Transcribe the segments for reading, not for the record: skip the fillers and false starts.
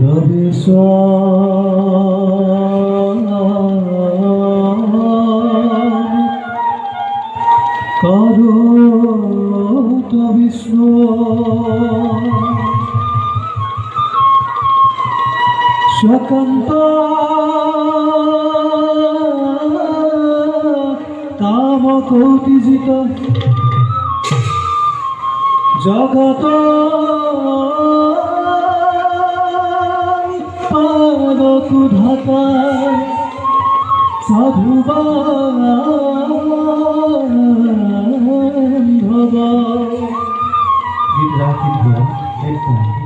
Vishnu Shakanta Tama Koti Jita Jagata Pada Kudhata Sadhuba Bhava Vidra Vidra Vidra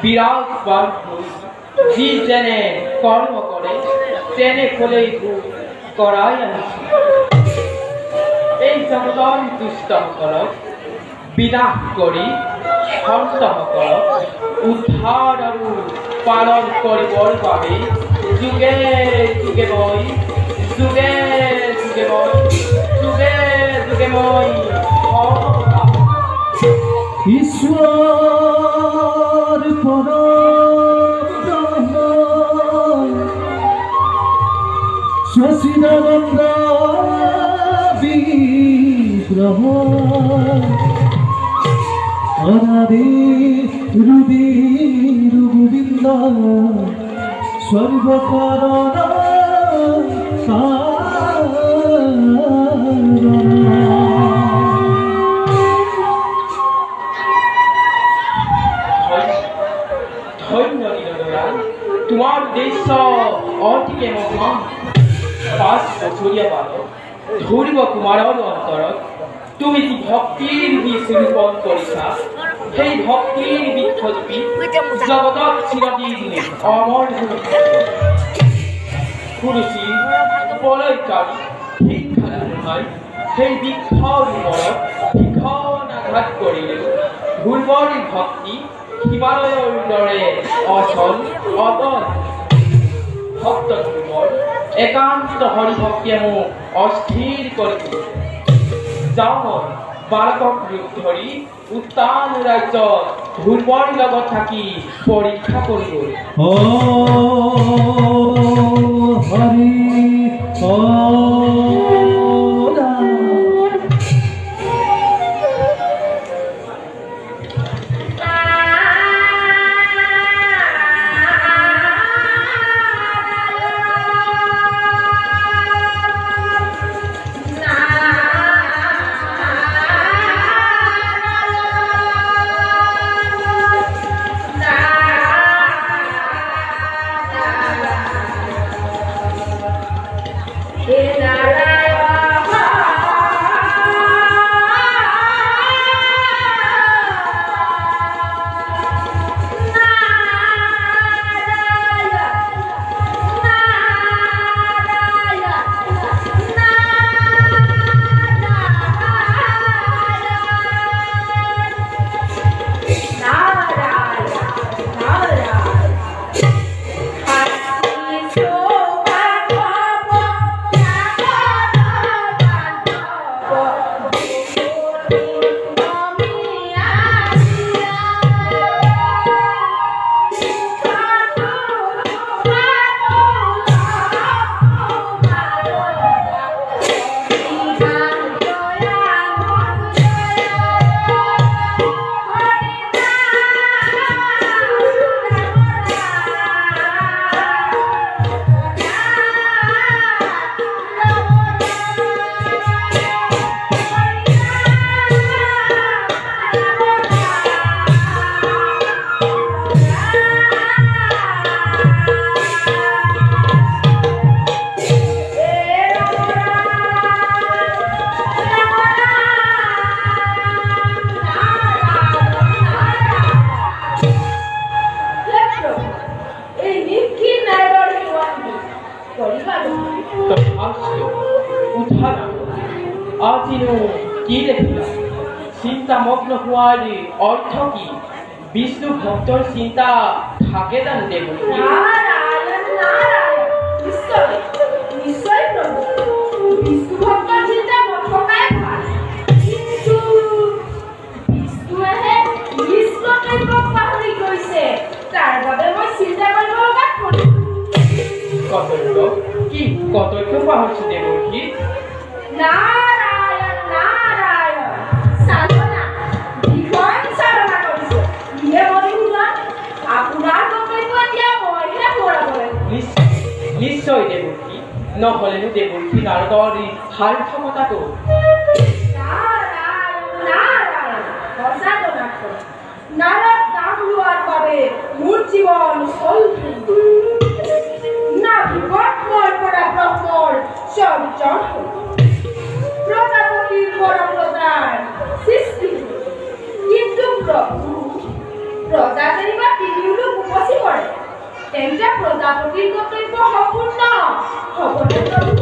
বিরাট বান্ধব যি যেনে কর্ম করে তেনে ফলেই ভূ করাই আনিছে এই জগতৰ দুষ্টসকলক বিনাশ কৰি সন্তসকলক উদ্ধাৰ আৰু পালন কৰিবৰ বাবে যুগে যুগে মই যুগে যুগে মই যুগে যুগে মই ঈশ্বর পরব্রহ্ম সচিদানন্দ বিগ্রহ অনাদি রুদির গোবিন্দ সর্বকারণ তোমার উদ্দেশ্য অতিকে মহান 5 বছৰীয়া বালক ধৰিব কুমাৰৰ অন্তৰত তুমি যি ভক্তিৰ বীজ ৰোপণ কৰিছা সেই ভক্তিৰ বৃক্ষজোপি জগতত চিৰদিন অমৰ কুৰুচি প্ৰলয়কাৰী শিক্ষাদান সেই বৃক্ষৰ ওপৰত ভীষণ আঘাত কৰিলেও ভুলবৰ ভক্তি হিমালয়ৰ দৰে অচল অটল ভক্ত ধ্ৰুৱৰ একান্ত হৰিভক্তিয়ে মোক অস্থিৰ কৰি যাওঁ মই বালকক ৰূপ ধৰি উত্তান ৰাজ্যত ধ্ৰুৱৰ লগত থাকি পৰীক্ষা কৰিবলৈ হৰি চিন্তামগ্ন হওয়াৰ অৰ্থ কি বিষ্ণু ভক্তৰ চিন্তা থাকে জানো দেবী নিশ্চয় প্ৰভু বিষ্ণু ভক্তৰ চিন্তা নথকাই ভাল কিন্তু বিষ্ণুৱেহে নিজ কৰ্তব্যক পাহৰি গৈছে তাৰ বাবে মই চিন্তা কৰিব লগা হ'ল কৰ্তব্য কি কৰ্তব্য পাহৰিছে দেৱী নাৰায়ণ নাৰায়ণ সাধনা জীবন সাধনা কৰিছে ইয়ে মৰিলা আপোনাৰ কৰ্তব্য দিয়া মৰিলা কৰাবলৈ নিশ্চয় দেৱী নহলেনো দেৱী নাৰদৰ সাৰ্থকতাটো নাৰদ নাম লোৱাৰ বাবে মোৰ জীৱন না বিপদ মই পৰা ব্ৰহ্মৰ চৰিত্ৰ প্ৰজাপতিৰ পৰম প্ৰজাৰ সৃষ্টি কিন্তু প্ৰভু ৰজা যেনিবা তিনিওলো উপচি পৰে তেন্তে প্ৰজাপতিৰ কৰ্তব্য সম্পূৰ্ণ হ'বনে প্ৰভু?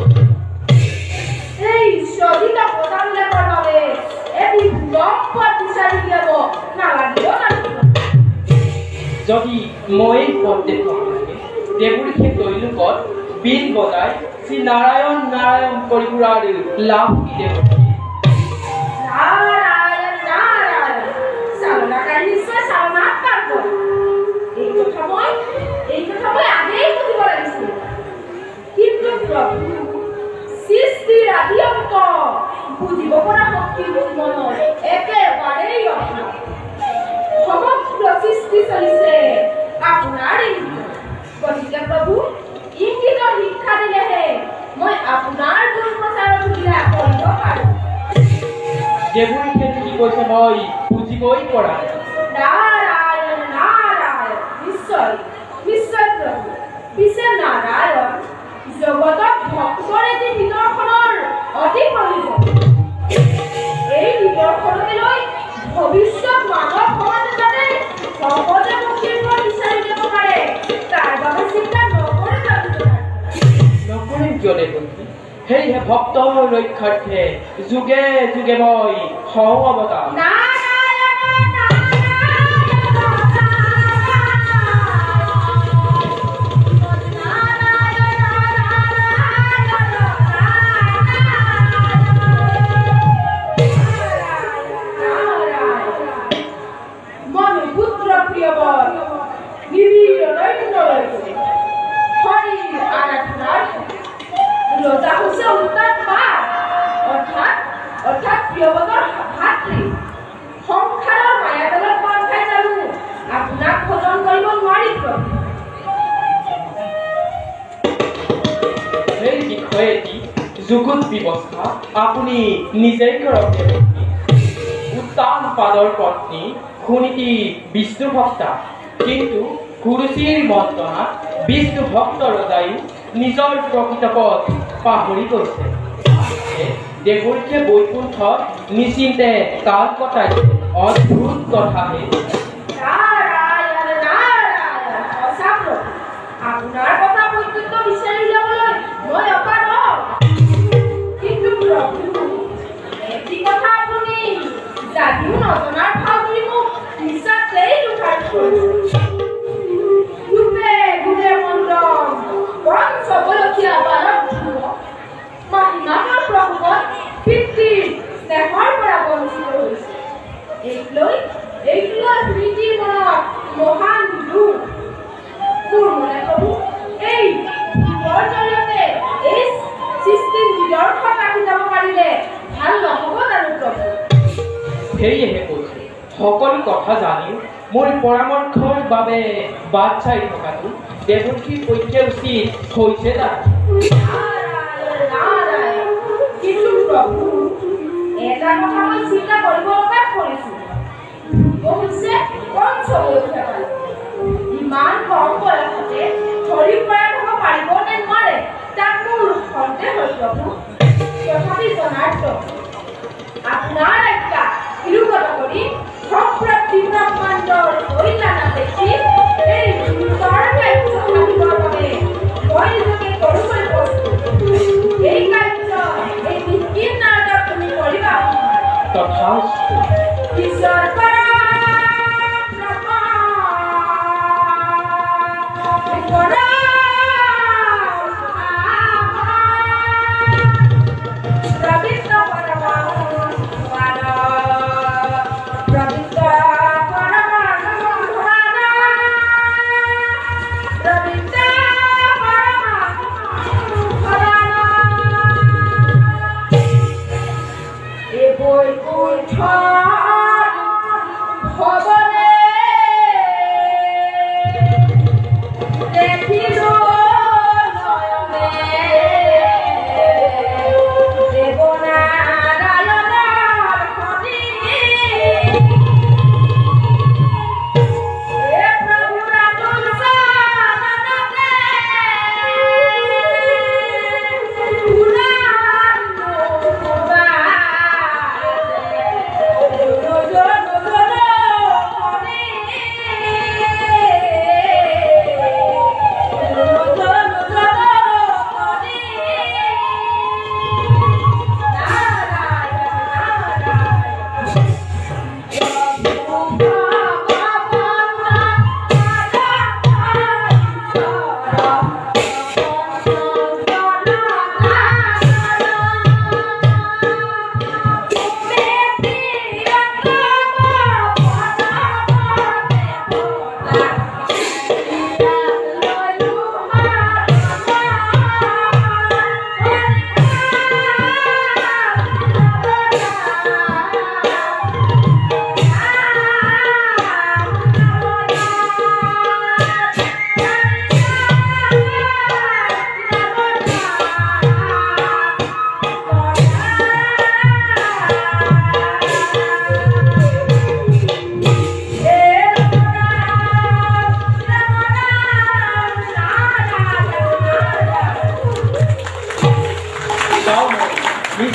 এই ঈশ্বৰিক অৱদানবিলাকৰ বাবে এটি সুলভ পথ বিচাৰি উলিয়াব নালাগিব নালাগিব। যদি মই পণ্ডিত সকলোকে দেৱৰীকে তেওঁলোকত বিল বজাই শ্ৰী নাৰায়ণ নাৰায়ণ কৰি ফুৰাৰ লাভ কি দেৱৰী? নাৰায়ণ নাৰায়ণ চালনাকাৰী নিশ্চয় চালনাত পাব। এই কথা মই আগেই বুজিব লাগিছিল, কিন্তু প্ৰভু সৃষ্টিৰ আদি অন্ত বুজিব পৰা শক্তি মোৰ মনত একেবাৰেই অভাৱ। সমগ্ৰ সৃষ্টি চলিছে আপোনাৰ ইংগিতত। গতিকে প্ৰভু ইংগিতৰ শিক্ষা দিলেহে মই আপোনাৰ গুণ প্ৰচাৰৰ সুবিধা কৰিব পাৰোঁ। দেৱৰীকে কি কৈছে মই বুজিবই পৰা নাই। নাৰায়ণ নাৰায়ণ নিশ্চয় নিশ্চয় প্ৰভু। পিছে নাৰায়ণ জগতত ভক্তৰ এটি নিদৰ্শনৰ অতি প্ৰয়োজন। এই নিদৰ্শনকে লৈ ভৱিষ্যত মানৱ সমাজে যাতে সহজে মুক্তিৰ পথ বিচাৰি যাব পাৰে তাৰ বাবে চিন্তা নকৰে নকৰিম কিয় দেৱৰী? সেয়েহে ভক্তৰ ৰক্ষাৰ্থে যুগে যুগে মই হওঁ অৱতাৰ। ৰজা হৈছে উত্তাপ পাত অৰ্থাৎ প্ৰিয়ৱতৰ ভাতৃ। সংসাৰৰ মায়াজালত বান্ধ খাই জানো আপোনাক ভজন কৰিব নোৱাৰি প্ৰভু? সেই বিষয়েটি যুগুত ব্যৱস্থা আপুনি নিজেই কৰক দেৱৰী। উত্তাম পাদৰ পত্নী সুনীতি বিষ্ণু ভক্তা, কিন্তু কুৰুচিৰ মন্ত্ৰণাত বিষ্ণু ভক্ত ৰজায়ো নিজৰ প্ৰকৃত পথ পাহৰি গৈছে। দেৱৰীকে বৈকুণ্ঠত নিশ্চিন্তে কাল কটাইছে। অদ্ভুত কথাহে। নাৰায়ণ নাৰায়ণ সঁচা প্ৰভু, আপোনাৰ কথা বৈকুণ্ঠ বিচাৰি উলিয়াবলৈ মই অপাৰগ। কিন্তু প্ৰভু এটি কথা আপুনি যদিও নজনাৰ ভাও ধৰি মোক নিচাতেই দোষাৰোপ কৰিছে। ৰূপে গুণে মণ্ডল পঞ্চবলকীয়া বালক মাহিমাকৰ প্ৰকোপত পিতৃৰ স্নেহৰ পৰা বঞ্চিত হৈছে। এইক লৈ প্ৰীতিৰ মনত মহান দুখ। মোৰ মনে প্ৰভু এই দুখৰ জৰিয়তে এই সৃষ্টিৰ নিদৰ্শন ৰাখি যাব পাৰিলে ভাল নহ'ব জানো প্ৰভু? সেয়েহে কৈছো, সকলো কথা জানিও মোৰ পৰামৰ্শৰ বাবে বাট চাই থকাটো দেৱকীৰ পক্ষে উচিত হৈছে জানো? কিন্তু প্ৰভু এটা কথা মই চিন্তা কৰিব লগাত পৰিছো। হৈছে পঞ্চবলকীয়া বালক। ইমান কম বয়সতে হৰি প্ৰয়াত হ'ব পাৰিব নে নোৱাৰে তাক মোৰ সন্দেহ হয় প্ৰভু। তথাপি জনাৰ্থ আপোনাৰ আজ্ঞা শিৰোগত কৰি সম্প্ৰতি ব্ৰহ্মাণ্ডৰ কল্যাণ দেখি এই গুৰুতৰ কাৰ্য সাধিবৰ বাবে মই নিজকে কৰিবলৈ প্ৰস্তুত। এই কাৰ্য এই বিজ্ঞান নাটক তুমি কৰিবা। তথাস্তু। ঈশ্বৰ পৰা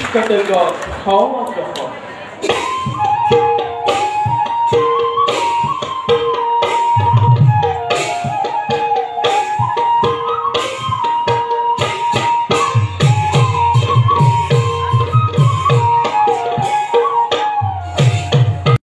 কৰ্তব্য সমগ্ৰ